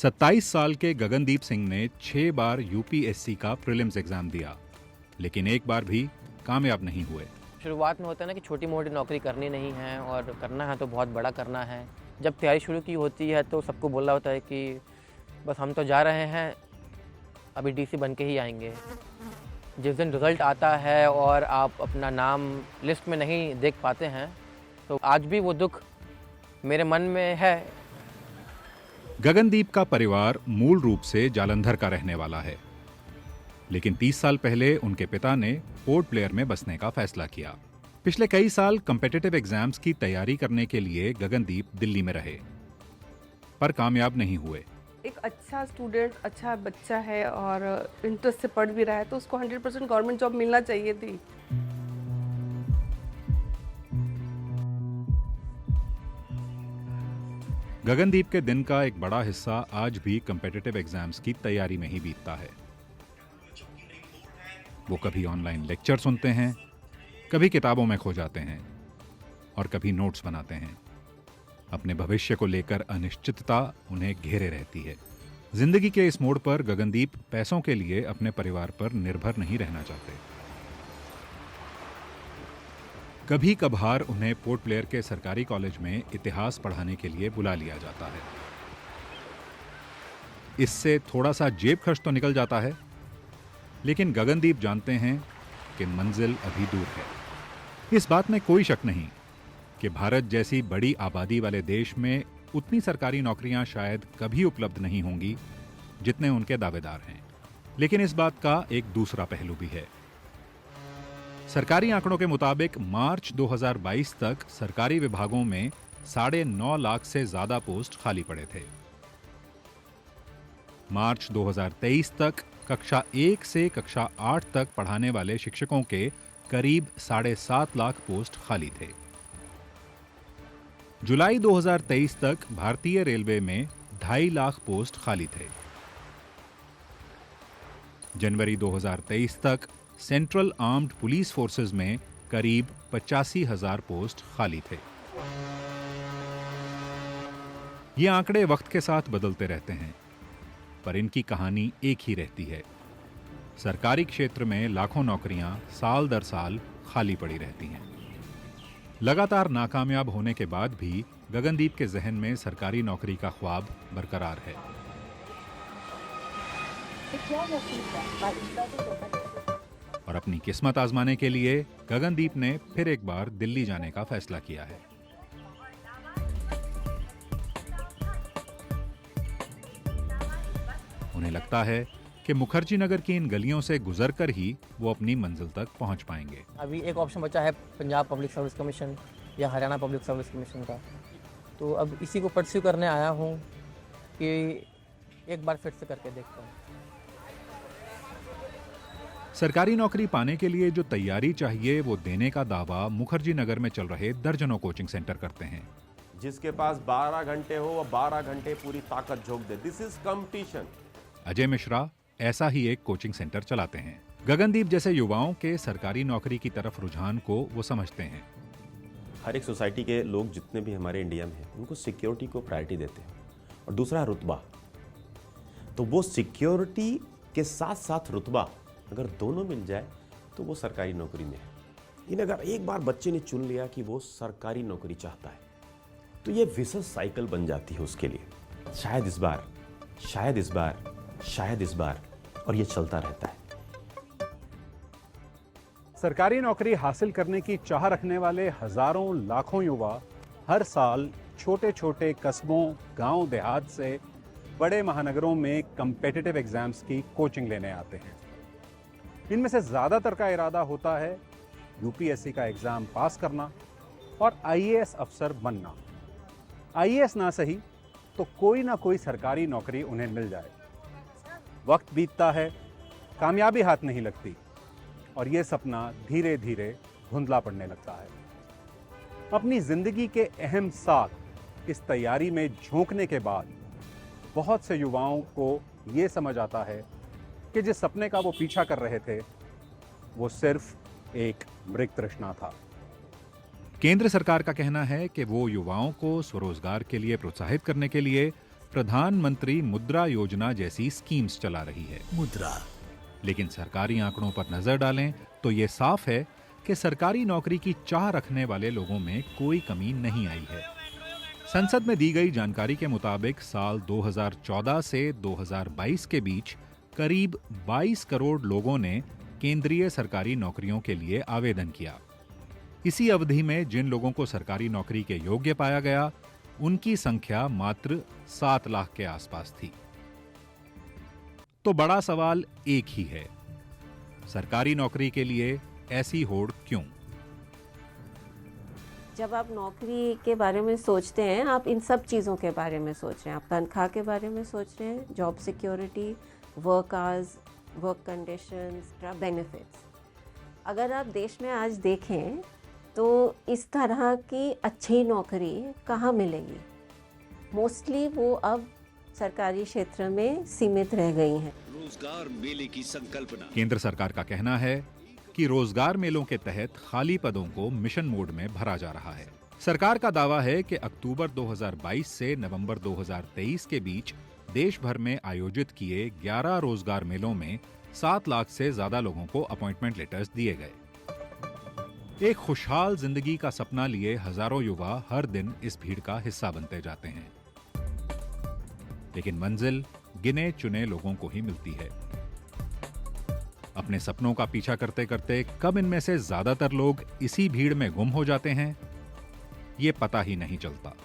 27 साल के गगनदीप सिंह ने 6 बार यूपीएससी का प्रीलिम्स एग्जाम दिया, लेकिन एक बार भी कामयाब नहीं हुए। शुरुआत में होता है ना कि छोटी मोटी नौकरी करनी नहीं है और करना है तो बहुत बड़ा करना है। जब तैयारी शुरू की होती है तो सबको बोला होता है कि बस हम तो जा रहे हैं, अभी डीसी बन के ही आएंगे। जिस दिन रिज़ल्ट आता है और आप अपना नाम लिस्ट में नहीं देख पाते हैं, तो आज भी वो दुख मेरे मन में है। गगनदीप का परिवार मूल रूप से जालंधर का रहने वाला है, लेकिन 30 साल पहले उनके पिता ने पोर्ट ब्लेयर में बसने का फैसला किया। पिछले कई साल कॉम्पिटिटिव एग्जाम्स की तैयारी करने के लिए गगनदीप दिल्ली में रहे, पर कामयाब नहीं हुए। एक अच्छा स्टूडेंट, अच्छा बच्चा है और इंटरेस्ट से पढ़ भी रहा है, तो उसको 100% गवर्नमेंट जॉब मिलना चाहिए थी। गगनदीप के दिन का एक बड़ा हिस्सा आज भी कॉम्पिटिटिव एग्जाम्स की तैयारी में ही बीतता है। वो कभी ऑनलाइन लेक्चर सुनते हैं, कभी किताबों में खो जाते हैं और कभी नोट्स बनाते हैं। अपने भविष्य को लेकर अनिश्चितता उन्हें घेरे रहती है। जिंदगी के इस मोड़ पर गगनदीप पैसों के लिए अपने परिवार पर निर्भर नहीं रहना चाहते। कभी कभार उन्हें पोर्ट ब्लेयर के सरकारी कॉलेज में इतिहास पढ़ाने के लिए बुला लिया जाता है। इससे थोड़ा सा जेब खर्च तो निकल जाता है, लेकिन गगनदीप जानते हैं कि मंजिल अभी दूर है। इस बात में कोई शक नहीं कि भारत जैसी बड़ी आबादी वाले देश में उतनी सरकारी नौकरियां शायद कभी उपलब्ध नहीं होंगी जितने उनके दावेदार हैं। लेकिन इस बात का एक दूसरा पहलू भी है। सरकारी आंकड़ों के मुताबिक मार्च 2022 तक सरकारी विभागों में 9.5 लाख से ज्यादा पोस्ट खाली पड़े थे। मार्च 2023 तक कक्षा 1 से कक्षा 8 तक पढ़ाने वाले शिक्षकों के करीब 7.5 लाख पोस्ट खाली थे। जुलाई 2023 तक भारतीय रेलवे में 2.5 लाख पोस्ट खाली थे। जनवरी 2023 तक सेंट्रल आर्म्ड पुलिस फोर्सेस में करीब 85,000 पोस्ट खाली थे। ये आंकड़े वक्त के साथ बदलते रहते हैं, पर इनकी कहानी एक ही रहती है। सरकारी क्षेत्र में लाखों नौकरियां साल दर साल खाली पड़ी रहती हैं। लगातार नाकामयाब होने के बाद भी गगनदीप के जहन में सरकारी नौकरी का ख्वाब बरकरार है। और अपनी किस्मत आजमाने के लिए गगनदीप ने फिर एक बार दिल्ली जाने का फैसला किया है। उन्हें लगता है कि मुखर्जी नगर की इन गलियों से गुजरकर ही वो अपनी मंजिल तक पहुंच पाएंगे। अभी एक ऑप्शन बचा है पंजाब पब्लिक सर्विस कमीशन या हरियाणा पब्लिक सर्विस कमीशन का, तो अब इसी को परस्यू करने आया हूँ कि एक बार फिर से करके देखता हूँ। सरकारी नौकरी पाने के लिए जो तैयारी चाहिए वो देने का दावा मुखर्जी नगर में चल रहे दर्जनों कोचिंग सेंटर करते हैं। जिसके पास 12 घंटे हो वो 12 घंटे पूरी ताकत झोंक दे। This is competition. Ajay Mishra ऐसा ही एक कोचिंग सेंटर चलाते हैं। गगनदीप जैसे युवाओं के सरकारी नौकरी की तरफ रुझान को वो समझते हैं। हर एक सोसाइटी के लोग जितने भी हमारे इंडिया में हैं, उनको सिक्योरिटी को प्रायोरिटी देते हैं। और दूसरा रुतबा, तो वो सिक्योरिटी के साथ साथ रुतबा अगर दोनों मिल जाए तो वो सरकारी नौकरी में है। लेकिन अगर एक बार बच्चे ने चुन लिया कि वो सरकारी नौकरी चाहता है, तो ये विशेष साइकिल बन जाती है उसके लिए। शायद इस बार, शायद इस बार, शायद इस बार, और ये चलता रहता है। सरकारी नौकरी हासिल करने की चाह रखने वाले हजारों लाखों युवा हर साल छोटे छोटे कस्बों, गांव देहात से बड़े महानगरों में कॉम्पिटिटिव एग्जाम्स की कोचिंग लेने आते हैं। इनमें से ज्यादातर का इरादा होता है यूपीएससी का एग्जाम पास करना और आईएएस अफसर बनना। आईएएस ना सही तो कोई ना कोई सरकारी नौकरी उन्हें मिल जाए। वक्त बीतता है, कामयाबी हाथ नहीं लगती और यह सपना धीरे धीरे धुंधला पड़ने लगता है। अपनी जिंदगी के अहम साल इस तैयारी में झोंकने के बाद बहुत से युवाओं को यह समझ आता है कि जिस सपने का वो पीछा कर रहे थे वो सिर्फ एक मृग तृष्णा था। केंद्र सरकार का कहना है कि वो युवाओं को स्वरोजगार के लिए प्रोत्साहित करने के लिए प्रधानमंत्री मुद्रा योजना जैसी स्कीम्स चला रही है। मुद्रा। लेकिन सरकारी आंकड़ों पर नजर डालें तो ये साफ है कि सरकारी नौकरी की चाह रखने वाले लोगों में कोई कमी नहीं आई है। संसद में दी गई जानकारी के मुताबिक साल 2014 से 2022 के बीच करीब 22 करोड़ लोगों ने केंद्रीय सरकारी नौकरियों के लिए आवेदन किया। इसी अवधि में जिन लोगों को सरकारी नौकरी के योग्य पाया गया, उनकी संख्या मात्र 7 लाख के आसपास थी। तो बड़ा सवाल एक ही है, सरकारी नौकरी के लिए ऐसी होड़ क्यों? जब आप नौकरी के बारे में सोचते हैं, आप इन सब चीज़ों के बारे में सोच रहे हैं। आप तनख्वाह के बारे में सोच रहे हैं, job security, work hours, work conditions, benefits. अगर आप देश में आज देखें तो इस तरह की अच्छी नौकरी कहाँ मिलेगी? मोस्टली वो अब सरकारी क्षेत्र में सीमित रह गई हैं। रोजगार मेले की संकल्पना। केंद्र सरकार का कहना है कि रोजगार मेलों के तहत खाली पदों को मिशन मोड में भरा जा रहा है। सरकार का दावा है कि अक्टूबर 2022 से नवंबर 2023 के बीच देश भर में आयोजित किए 11 रोजगार मेलों में 7 लाख से ज्यादा लोगों को अपॉइंटमेंट लेटर्स दिए गए। एक खुशहाल जिंदगी का सपना लिए हजारों युवा हर दिन इस भीड़ का हिस्सा बनते जाते हैं, लेकिन मंजिल गिने चुने लोगों को ही मिलती है। अपने सपनों का पीछा करते करते कब इनमें से ज्यादातर लोग इसी भीड़ में गुम हो जाते हैं, ये पता ही नहीं चलता।